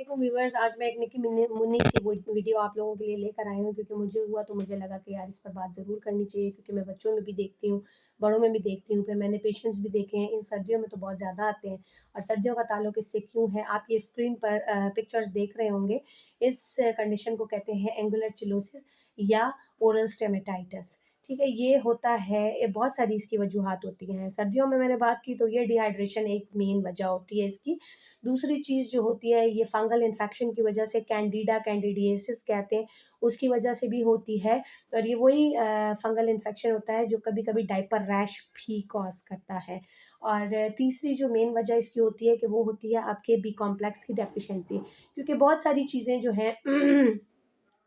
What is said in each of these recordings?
वालेकुम व्यूअर्स। आज मैं एक निकी मुन्नी सी वीडियो आप लोगों के लिए लेकर आई हूँ, क्योंकि मुझे हुआ तो मुझे लगा कि यार इस पर बात ज़रूर करनी चाहिए, क्योंकि मैं बच्चों में भी देखती हूँ, बड़ों में भी देखती हूँ। फिर मैंने पेशेंट्स भी देखे हैं, इन सर्दियों में तो बहुत ज़्यादा आते हैं। और सर्दियों का ताल्लुक इससे क्यों है, आप ये स्क्रीन पर पिक्चर्स देख रहे होंगे। इस कंडीशन को कहते हैं एंगुलर चिलोसिस या ओरल स्टेमेटाइटिस। ठीक है, ये होता है, ये बहुत सारी इसकी वजूहात होती हैं। सर्दियों में मैंने बात की तो ये डिहाइड्रेशन एक मेन वजह होती है इसकी। दूसरी चीज़ जो होती है, ये फंगल इन्फेक्शन की वजह से, कैंडिडा कैंडिडियासिस कहते हैं, उसकी वजह से भी होती है। और ये वही फंगल इन्फेक्शन होता है जो कभी-कभी डायपर रैश भी कॉज़ करता है। और तीसरी जो मेन वजह इसकी होती है कि वो होती है आपके बी कॉम्प्लेक्स की डेफिशिएंसी, क्योंकि बहुत सारी चीज़ें जो हैं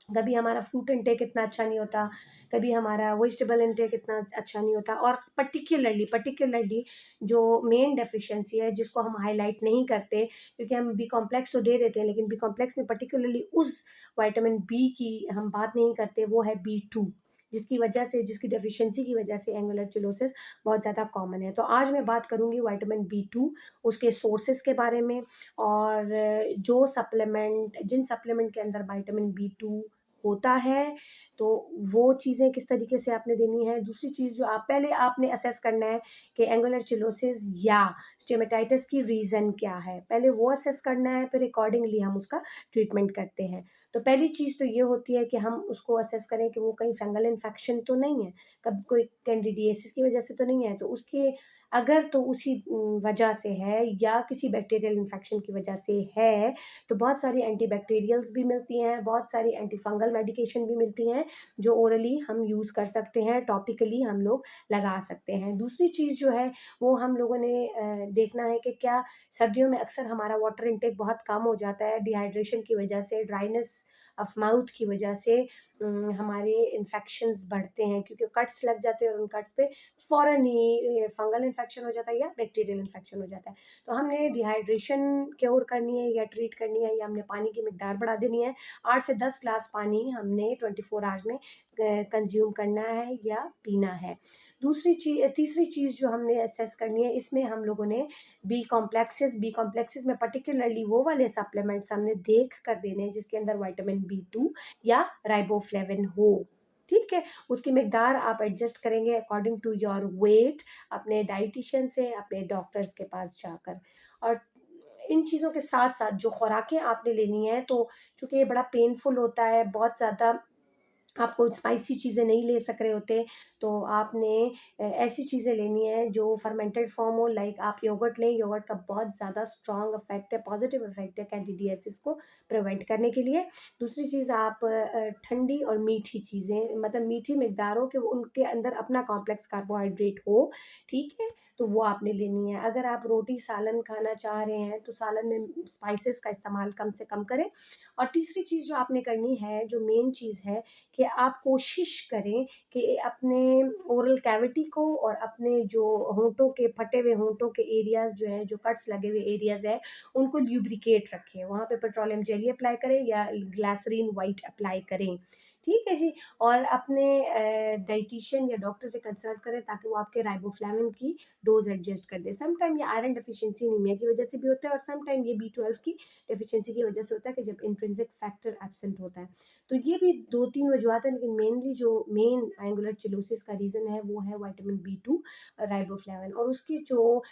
कभी हमारा फ्रूट इनटेक इतना अच्छा नहीं होता, कभी हमारा वेजिटेबल इनटेक इतना अच्छा नहीं होता। और पर्टिकुलरली जो मेन डेफिशिएंसी है जिसको हम हाईलाइट नहीं करते, क्योंकि हम बी कॉम्प्लेक्स तो दे देते हैं, लेकिन बी कॉम्प्लेक्स में पर्टिकुलरली उस विटामिन बी की हम बात नहीं करते, वो है बी2, जिसकी वजह से, जिसकी डेफिशिएंसी की वजह से एंगुलर चिलोसिस बहुत ज़्यादा कॉमन है। तो आज मैं बात करूँगी विटामिन बी2, उसके सोर्सेज के बारे में, और जो सप्लीमेंट, जिन सप्लीमेंट के अंदर विटामिन बी2 होता है, तो वो चीज़ें किस तरीके से आपने देनी है। दूसरी चीज़ जो आप पहले आपने असेस करना है कि एंगुलर चिलोसिस या स्टेमेटाइटिस की रीज़न क्या है, पहले वो असेस करना है, फिर अकॉर्डिंगली हम उसका ट्रीटमेंट करते हैं। तो पहली चीज़ तो ये होती है कि हम उसको असेस करें कि वो कहीं फंगल इन्फेक्शन तो नहीं है, कब कोई कैंडिडियासिस की वजह से तो नहीं है। तो उसके अगर तो उसी वजह से है या किसी बैक्टीरियल इन्फेक्शन की वजह से है, तो बहुत सारी एंटीबैक्टीरियल्स भी मिलती हैं, बहुत सारी एंटी फंगल मेडिकेशन भी मिलती हैं, जो ओरली हम यूज़ कर सकते हैं, टॉपिकली हम लोग लगा सकते हैं। दूसरी चीज़ जो है वो हम लोगों ने देखना है कि क्या सर्दियों में अक्सर हमारा वाटर इंटेक बहुत कम हो जाता है, डिहाइड्रेशन की वजह से, ड्राइनेस ऑफ माउथ की वजह से हमारे इन्फेक्शंस बढ़ते हैं, क्योंकि कट्स लग जाते हैं और उन कट्स पे फ़ौरन ही फंगल इन्फेक्शन हो जाता है या बैक्टीरियल इन्फेक्शन हो जाता है। तो हमने डिहाइड्रेशन क्योर करनी है या ट्रीट करनी है, या हमने पानी की मिकदार बढ़ा देनी है। 8 से 10 ग्लास पानी हमने 24 आवर्स में कंज्यूम करना है या पीना है। तीसरी चीज़ जो हमने असेस करनी है, इसमें हम लोगों ने बी कॉम्प्लेक्सेस में पर्टिकुलरली वो वाले सप्लीमेंट्स हमने देख कर देने हैं जिसके अंदर विटामिन बी2 या राइबोफ्लेविन हो। ठीक है, उसकी मिकदार आप एडजस्ट करेंगे अकॉर्डिंग टू योर वेट, अपने डाइटिशियन से, अपने डॉक्टर्स के पास जाकर। और इन चीज़ों के साथ साथ जो खुराकें आपने लेनी है, तो चूँकि ये बड़ा पेनफुल होता है, बहुत ज़्यादा आपको स्पाइसी चीज़ें नहीं ले सक रहे होते, तो आपने ऐसी चीज़ें लेनी है जो फर्मेंटेड फॉर्म हो। लाइक आप योगर्ट लें, योगर्ट का बहुत ज़्यादा स्ट्रॉन्ग इफेक्ट है, पॉजिटिव इफेक्ट है कैंडिडियासिस को प्रिवेंट करने के लिए। दूसरी चीज़, आप ठंडी और मीठी चीज़ें, मतलब मीठी मिकदारों के उनके अंदर अपना कॉम्प्लेक्स कार्बोहाइड्रेट हो, ठीक है, तो वो आपने लेनी है। अगर आप रोटी सालन खाना चाह रहे हैं तो सालन में स्पाइसेस का इस्तेमाल कम से कम करें। और तीसरी चीज़ जो आपने करनी है, जो मेन चीज़ है, कि आप कोशिश करें कि अपने ओरल कैविटी को और अपने जो होंठों के फटे हुए होंठों के एरियाज़ जो हैं, जो कट्स लगे हुए एरियाज़ हैं, उनको ल्यूब्रिकेट रखें। वहाँ पे पेट्रोलियम जेली अप्लाई करें या ग्लिसरीन व्हाइट अप्लाई करें। ठीक है जी। और अपने डाइटिशियन या डॉक्टर से कंसल्ट करें, ताकि वो आपके राइबोफ्लेविन की डोज़ एडजस्ट कर दे। सम टाइम ये आयरन डेफिशिएंसी एनीमिया की वजह से भी होता है, और सम टाइम ये बी12 की डेफिशिएंसी की वजह से होता है, कि जब इंट्रिंसिक फैक्टर एब्सेंट होता है। तो ये भी 2-3 वजूहत हैं, लेकिन मेनली जो मेन एंगुलर चिलोसिस का रीज़न है वो है विटामिन बी2, राइबोफ्लेविन। और उसके जो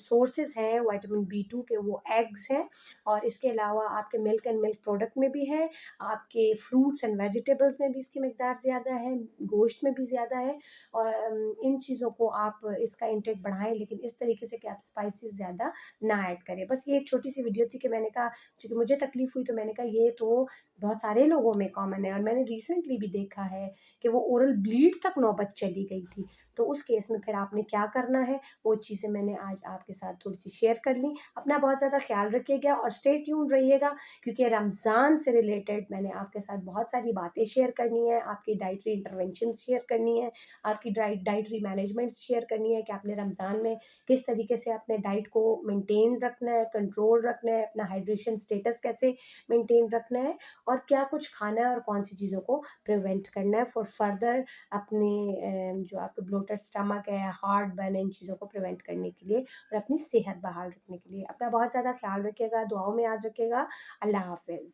सोर्सेज हैं विटामिन बी2 के, वो एग्स हैं, और इसके अलावा आपके मिल्क एंड मिल्क प्रोडक्ट में भी है, आपके फ्रूट्स एंड वेजिटेबल्स में भी इसकी मिकदार ज़्यादा है, गोश्त में भी ज़्यादा है। और इन चीज़ों को आप इसका इंटेक बढ़ाएं, लेकिन इस तरीके से कि आप स्पाइसेस ज़्यादा ना ऐड करें। बस ये एक छोटी सी वीडियो थी कि मैंने कहा, क्योंकि मुझे तकलीफ़ हुई, तो मैंने कहा ये तो बहुत सारे लोगों में कॉमन है, और मैंने रिसेंटली भी देखा है कि वो ओरल ब्लीड तक नौबत चली गई थी। तो उस केस में फिर आपने क्या करना है, वो चीज़ें मैंने आज आपके साथ थोड़ी सी शेयर कर ली। अपना बहुत ज़्यादा ख्याल रखिएगा और स्टे ट्यून्ड रहिएगा, क्योंकि रमज़ान से रिलेटेड मैंने आपके साथ बहुत सारी बातें बातें शेयर करनी है, आपकी डाइटरी इंटरवेंशंस शेयर करनी है, आपकी डाइटरी मैनेजमेंट शेयर करनी है कि आपने रमज़ान में किस तरीके से अपने डाइट को मेंटेन रखना है, कंट्रोल रखना है, अपना हाइड्रेशन स्टेटस कैसे मेंटेन रखना है और क्या कुछ खाना है और कौन-सी चीज़ों को प्रिवेंट करना है फॉर फर्दर अपने जो आपके ब्लोटेड स्टमक है, हार्ट बर्न इन चीज़ों को प्रिवेंट करने के लिए और अपनी सेहत बहाल रखने के लिए। अपना बहुत ज़्यादा ख़्याल रखिएगा, दुआओं में याद रखिएगा। अल्लाह हाफ़िज़।